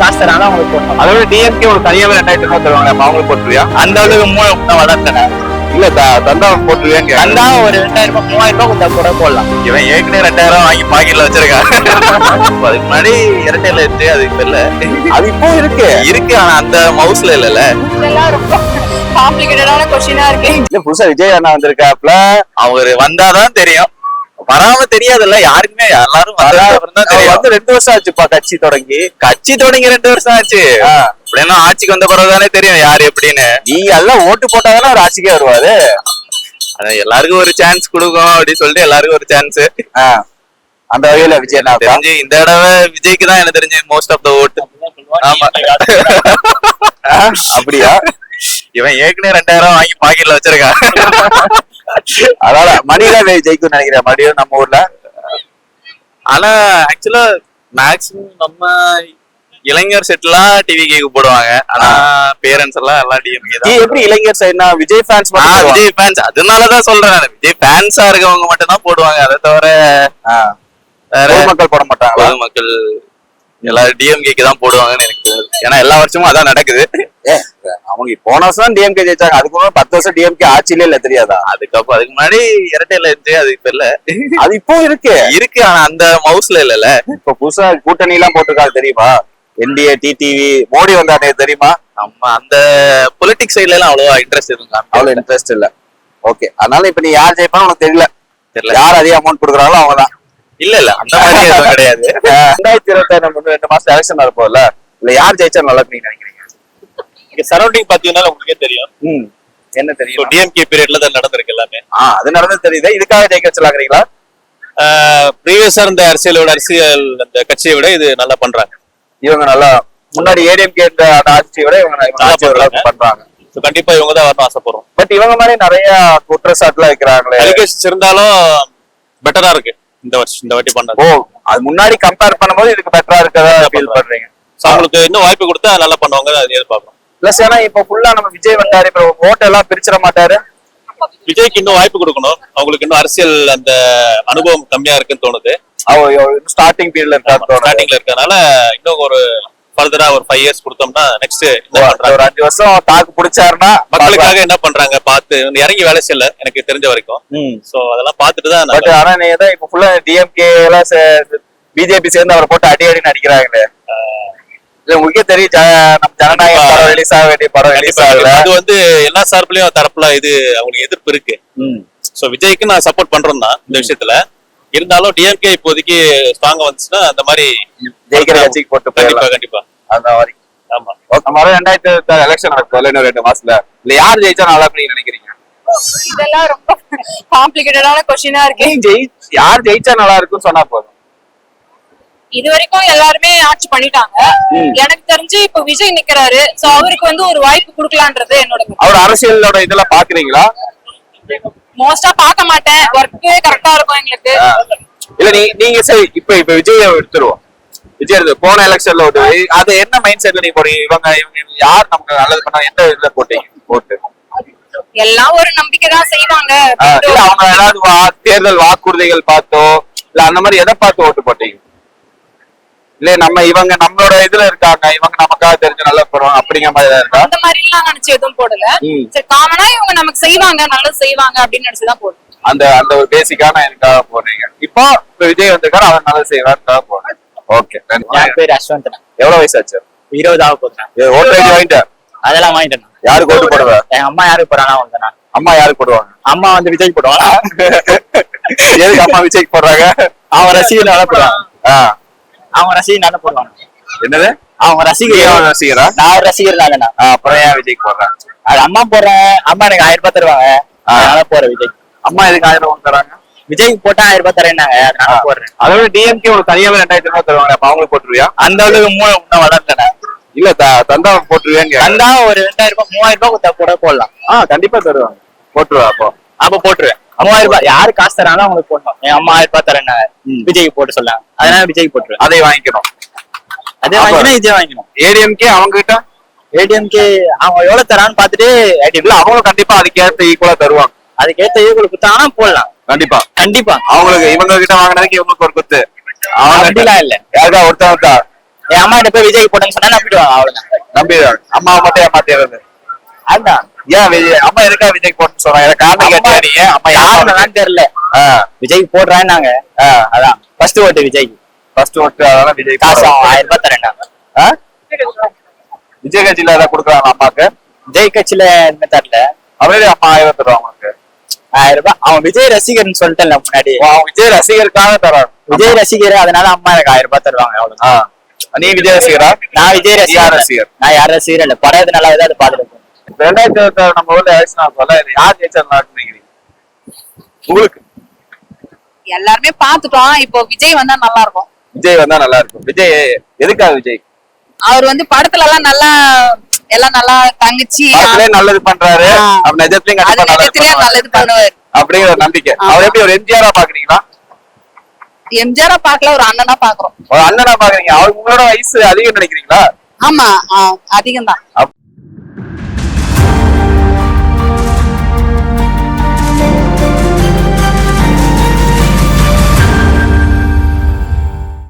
காசு தராங்க அவங்களுக்கு போடணும். அதோட டிஎம்கே ஒரு தனியாவே 2000 ரூபாய் தருவாங்க, அப்ப அவங்களுக்கு போட்டுருவியா? அந்த அளவுக்கு மூணு வளர்த்தன இல்ல தந்தா போட்டுருவியாங்க. தந்தா ஒரு 2000 ரூபாய் 3000 ரூபாய் கொடுத்தா கூட போடலாம். இவன் ஏற்கனவே 2000 வாங்கி பாக்கெட்ல வச்சிருக்கான். அதுக்கு முன்னாடி இரட்டையில இருக்கு, அது இப்ப இல்ல. அது இப்போ இருக்கு ஆனா அந்த மவுஸ்ல இல்ல. இதெல்லாம் ரொம்ப காம்ப்ளிகேட்டடான क्वेश्चनா இருக்கு. இல்ல புதுசா விஜய் அண்ணா வந்திருக்காப்ல, அவரு வந்தாதான் தெரியும், வராம தெரியாதுல்ல யாருக்குமே. எல்லாரும் வந்து 2 வருஷம் ஆச்சுப்பா கட்சி தொடங்கி 2 வருஷம் ஆச்சு. அப்படின்னா ஆட்சிக்கு வந்த பிறகுதானே தெரியும் யாரு எப்படின்னு. நீங்க எல்லாம் ஓட்டு போட்டாதானே ஒரு ஆட்சிக்கே வருவாரு. அதான் எல்லாருக்கும் ஒரு சான்ஸ் கொடுக்கும் அப்படின்னு சொல்லிட்டு எல்லாருக்கும் ஒரு சான்ஸ். அந்த வகையில விஜய் அண்ணா தெரிஞ்சு இந்த தடவை விஜய்க்கு தான் எனக்கு தெரிஞ்சு மோஸ்ட் ஆஃப் த ஓட்டு. ஆமா அப்படியா? இவன் ஏற்கனவே 2000 வாங்கி பாக்கெட்ல வச்சிருக்கான். அதனால மணிதான் ஜெயிக்கும் நினைக்கிறேன், மடியும் நம்ம ஊர்ல. ஆனா ஆக்சுவலா மேக்சிமம் நம்ம இளைஞர் செட் எல்லாம் டிவிக்கு போடுவாங்க, ஆனா பேரண்ட்ஸ் எல்லாம் டிஎம்கே தான். எப்படி இளைஞர் சைடுனா விஜய் ஃபேன்ஸ்? விஜய் ஃபேன்ஸ், அதனாலதான் சொல்றேன், விஜய் ஃபேன்ஸா இருக்கவங்க மட்டும் தான் போடுவாங்க. அதை தவிர மக்கள் போட மாட்டாங்க. பொதுமக்கள் எல்லாரும் டிஎம்கேக்கு தான் போடுவாங்கன்னு எனக்கு தோணுது. ஏன்னா எல்லா வருஷமும் அதான் நடக்குது. அவங்க போன வருஷம் டிஎம்கே ஜெயிச்சாங்க, அதுக்கு 10 வருஷம் டிஎம்கே ஆட்சியிலே இல்ல, தெரியாதா? அதுக்கு முன்னாடி இரட்டையில இருந்துச்சு, அது இப்ப இல்ல. அது இப்போ இருக்கு ஆனா அந்த மவுஸ்ல இல்ல. இப்ப புதுசா கூட்டணி எல்லாம் போட்டிருக்காங்க தெரியுமா? என்டிஏ, டிடிவி, மோடி வந்தானே தெரியுமா? ஆமா, அந்த பொலிட்டிக்ஸ் சைட்ல எல்லாம் அவ்வளவா இன்ட்ரெஸ்ட் இருக்காங்க, அவ்வளவு இன்ட்ரெஸ்ட் இல்ல. ஓகே, அதனால இப்ப நீ யார் ஜெயிப்பான்னு உனக்கு தெரியல. யார் அதிக அமௌண்ட் கொடுக்குறாங்களோ அவங்கதான். இல்ல அந்த மாதிரி எதுவும் கிடையாது. 2026 2 மாசம் எலெக்ஷன் வரப்போல, இல்ல யார் ஜெயிச்சா நல்லா நீங்க நினைக்கிறீங்க? இங்க சரௌண்டிங் பாத்தீங்கன்னா உங்களுக்கே தெரியும். என்ன தெரியும்? டிஎம்கே பீரியட்ல தான் நடந்திருக்கு எல்லாமே. அது நடந்தது தெரியுது. இதுக்காக ஜெயிக்க வச்சலாங்கிறீங்களா? ப்ரீவியஸா இருந்த அரசியல் அந்த கட்சியை விட இது நல்லா பண்றாங்க. இவங்க நல்லா முன்னாடி ஏடிஎம்கே அந்த ஆட்சியை விட இவங்க பண்றாங்க. கண்டிப்பா இவங்க தான் வரணும் ஆசைப்படுறோம். பட் இவங்க மாதிரி நிறைய குற்றச்சாட்டுலாம் வைக்கிறாங்களே. அலிகேஷன்ஸ் இருந்தாலும் பெட்டரா இருக்கு இந்த வாட்டி பண்ணது. ஓ, அது முன்னாடி கம்பேர் பண்ணும்போது இதுக்கு பெட்டரா இருக்கதா ஃபீல் பண்றீங்க? அவங்களுக்கு இன்னும் வாய்ப்பு கொடுத்தா நல்லா பண்ணுவாங்க, அது எதிர்பார்க்கணும். பிளஸ் ஏன்னா இப்ப ஃபுல்லா நம்ம விஜய் வந்தாரு, இப்ப ஓட்டு எல்லாம் பிரிச்சிட மாட்டாரு. விஜய்க்கு இன்னும் வாய்ப்பு கொடுக்கணும். அவங்களுக்கு இன்னும் அரசியல் அந்த அனுபவம் கம்மியா இருக்குன்னு தோணுது. ஸ்டார்டிங் பீரியட்ல இருக்கறதுனால இன்னும் ஒரு ஃபர்தரா ஒரு 5 இயர்ஸ் கொடுத்தோம்னா நெக்ஸ்ட் ஒரு 5 வருஷம் தாக்கு பிடிச்சாருன்னா மக்களுக்காக என்ன பண்றாங்க பார்த்து இறங்கி வேலை செய்யல எனக்கு தெரிஞ்ச வரைக்கும். சோ அதெல்லாம் பார்த்துட்டு தான். பட் ஆனா நீங்க தான் இப்ப ஃபுல்லா டிஎம்கே எல்லாம் பிஜேபி சேர்ந்து அவரை போட்டு அடின்னு அடிக்கிறாங்களே. இல்ல உங்களுக்கே தெரியும், நம்ம ஜனநாயக படம் ரிலீஸ் ஆக வேண்டிய படம் ரிலீஸ் ஆகல. அது வந்து எல்லா சார்பிலையும் தரப்புல இது அவங்களுக்கு எதிர்ப்பு இருக்கு. சோ விஜய்க்கு நான் சப்போர்ட் பண்றேன் தான் இந்த விஷயத்துல. இருந்தாலும் டிஎம்கே இப்போதைக்கு ஸ்ட்ராங்கா வந்துச்சுன்னா அந்த மாதிரி ஜெயிக்கிற கட்சிக்கு போட்டு கண்டிப்பா அந்த மாதிரி. ஆமா, நம்ம 2026 எலெக்ஷன் நடக்கும் இன்னும் 2 மாசத்துல. இல்ல யார் ஜெயிச்சா நல்லா நீங்க நினைக்கிறீங்க? இதெல்லாம் ரொம்ப காம்ப்ளிகேட்டடான क्वेश्चनா இருக்கு. யார் ஜெயிச்சா நல்லா இருக்கும்னு சொன்னா போதும். இது வரைக்கும் எல்லாருமே ஆட்சி பண்ணிட்டாங்க. எனக்கு தெரிஞ்சு இப்ப விஜய் நிக்கிறாரு, சோ அவருக்கு வந்து ஒரு வாய்ப்பு கொடுக்கலான்றது என்னோட. அவர் அரசியலோட இதெல்லாம் பாக்குறீங்களா? மோஸ்டா பாக்க மாட்டேன், ஒர்க்கே கரெக்டா இருக்கும் எங்களுக்கு. இல்ல நீங்க சரி இப்ப விஜய் எடுத்துருவோம். விஜய் போன எலெக்ஷன்ல அது என்ன மைண்ட் செட்ல நீங்க போறீங்க? இவங்க யார் நமக்கு நல்லது பண்ணா எந்த இதுல போட்டீங்க போட்டு? எல்லாம் ஒரு நம்பிக்கை தான் செய்வாங்க. அவங்க ஏதாவது தேர்தல் வாக்குறுதிகள் பார்த்தோ இல்ல அந்த மாதிரி எதை பார்த்து ஓட்டு போட்டீங்க? இல்ல இவங்க நம்மளோட இதுல இருக்காங்க, இவங்க நமக்காக தெரிஞ்சு நல்லா போடுவாங்க அப்படிங்கிற மாதிரி இருக்கா? அந்த மாதிரி எல்லாம் நினைச்சு எதுவும் போடல. சரி, காமனா இவங்க நமக்கு செய்வாங்க, நல்லது செய்வாங்க அப்படின்னு நினைச்சுதான் போடுறோம். அந்த ஒரு பேசிக்கான எனக்காக போடுறீங்க. இப்போ விஜய் வந்திருக்காரு, அவர் நல்லது செய்வாருக்காக போடுறேன். ஓகே. என் பேர் அஸ்வந்த். எவ்வளவு வயசு ஆச்சு? 20 ஆக போகுது. ஓட்டு ஐடி வாங்கிட்டேன்? அதெல்லாம் வாங்கிட்டேன். யாருக்கு ஓட்டு போடுவேன்? என் அம்மா யாருக்கு போறாங்க? அம்மா யாருக்கு போடுவாங்க? அம்மா வந்து விஜய்க்கு போடுவாங்க. எதுக்கு அம்மா விஜய்க்கு போடுறாங்க? அவன் ரசிகர் நல்லா போடுவாங்க. அவங்க ரசிகர் நல்லா போடுவாங்க. என்னது? அவங்க ரசிகரா? நான் ரசிகர் தானே. அப்புறம் ஏன் விஜய்க்கு போடுறேன்? அது அம்மா போடுறேன். அம்மா எனக்கு 1000 ரூபாய் தருவாங்க, அதனால போறேன் விஜய். அம்மா எதுக்கு 1000 ரூபாய் தராங்க? விஜய்க்கு போட்டா 1000 ரூபாய் தரேன்னாங்க, அதனால போடுறேன். அதோட டிஎம்கே ஒரு தனியாவே 2000 ரூபாய் தருவாங்க, அப்ப அவங்களுக்கு போட்டுருவியா? அந்த அளவுக்கு மூணு வளர்த்தன. இல்ல தந்தா போட்டுருவேங்க. தந்தா ஒரு 2000 ரூபாய் 3000 ரூபாய் கொடுத்தா கூட போடலாம். கண்டிப்பா தருவாங்க, போட்டுருவா. அப்போ போட்டுருவேன். 3000 ரூபாய் யாரு காசு தராங்களோ அவங்களுக்கு போடணும். என் அம்மா 1000 ரூபாய் தரேன்னாங்க, விஜய்க்கு போட்டு சொல்லாங்க, அதனால விஜய்க்கு போட்டுருவேன். அதை வாங்கிக்கணும். அதே வாங்கிக்கணும், இதே வாங்கிக்கணும். ஏடிஎம்கே அவங்க கிட்ட ஏடிஎம்கே அவங்க எவ்வளவு தரான்னு பாத்துட்டு அவங்க கண்டிப்பா அதுக்கேற்ற ஈக்குவலா தருவாங்க. அதுக்கேற்ற ஈக்குவல் குத்தானா போடலாம். கண்டிப்பா அவங்களுக்கு இவங்க கிட்ட வாங்கினதுக்கு இவங்களுக்கு ஒரு குத்து. அப்படிலாம் இல்ல, யாருக்கா ஒருத்தவங்க என் அம்மா கிட்ட போய் விஜய்க்கு போட்டேன்னு சொன்னா நம்பிடுவாங்க அவ்வளவுதான். நம்பிடுவாங்க. அம்மாவை மட்டும் ஏமாத்திடுறது. அதுதான் ஏன் விஜய் அம்மா இருக்கா விஜய்க்கு போட்டுன்னு சொல்றாங்க? எனக்கு காரணம் கேட்டியா நீ? அம்மா யாருன்னு தெரியல. விஜய்க்கு போடுறான்னாங்க. அதான் ஃபர்ஸ்ட் ஓட்டு விஜய்க்கு. ஃபர்ஸ்ட் ஓட்டு அதனால விஜய் காசு 1000 ரூபாய் தரேன்னாங்க. விஜய் கட்சியில ஏதாவது கொடுக்குறாங்க அம்மாக்கு? விஜய் கட்சியில எதுவுமே தரல. அவரே அம்மா 1000 தருவாங்க உனக்கு? 1000 ரூபாய். அவன் விஜய் ரசிகர்னு சொல்லிட்டேன்ல முன்னாடி. அவன் விஜய் ரசிகருக்காக தராங்க. விஜய் ரசிகர், அதனால அம்மா எனக்கு 1000 ரூபாய் தருவாங்க அவ்வளவுதான். நீ விஜய் ரசிகரா? நான் விஜய் யார் ரசிகர். ரசிகர்? நான் யார் ரசிகர் இல்ல, படம் எது நல்லா ஏதாவது அது பாத்துட்டு 2026 நம்ம ஊர்ல எலெக்ஷன் ஆகும்ல, இது யார் ஜெயிச்சா நல்லா இருக்குன்னு நினைக்கிறீங்க உங்களுக்கு? எல்லாருமே பாத்துட்டோம். இப்போ விஜய் வந்தா நல்லா இருக்கும். விஜய் வந்தா நல்லா இருக்கும். விஜய் எதுக்காக விஜய்? அவர் வந்து படத்துல எல்லாம் நல்லா தங்கச்சி படத்திலே நல்லது பண்றாரு, அவர் நிஜத்திலயும் கண்டிப்பா நல்லது பண்ணுவாரு அப்படிங்கிற ஒரு நம்பிக்கை. அவர் எப்படி ஒரு எம்ஜிஆரா பாக்குறீங்களா? எம்ஜிஆரா பாக்கல, ஒரு அண்ணனா பாக்குறோம். ஒரு அண்ணனா பாக்குறீங்க. அவர் உங்களோட வயசு அதிகம் நினைக்கிறீங்களா? ஆமா அதிகம் தான்.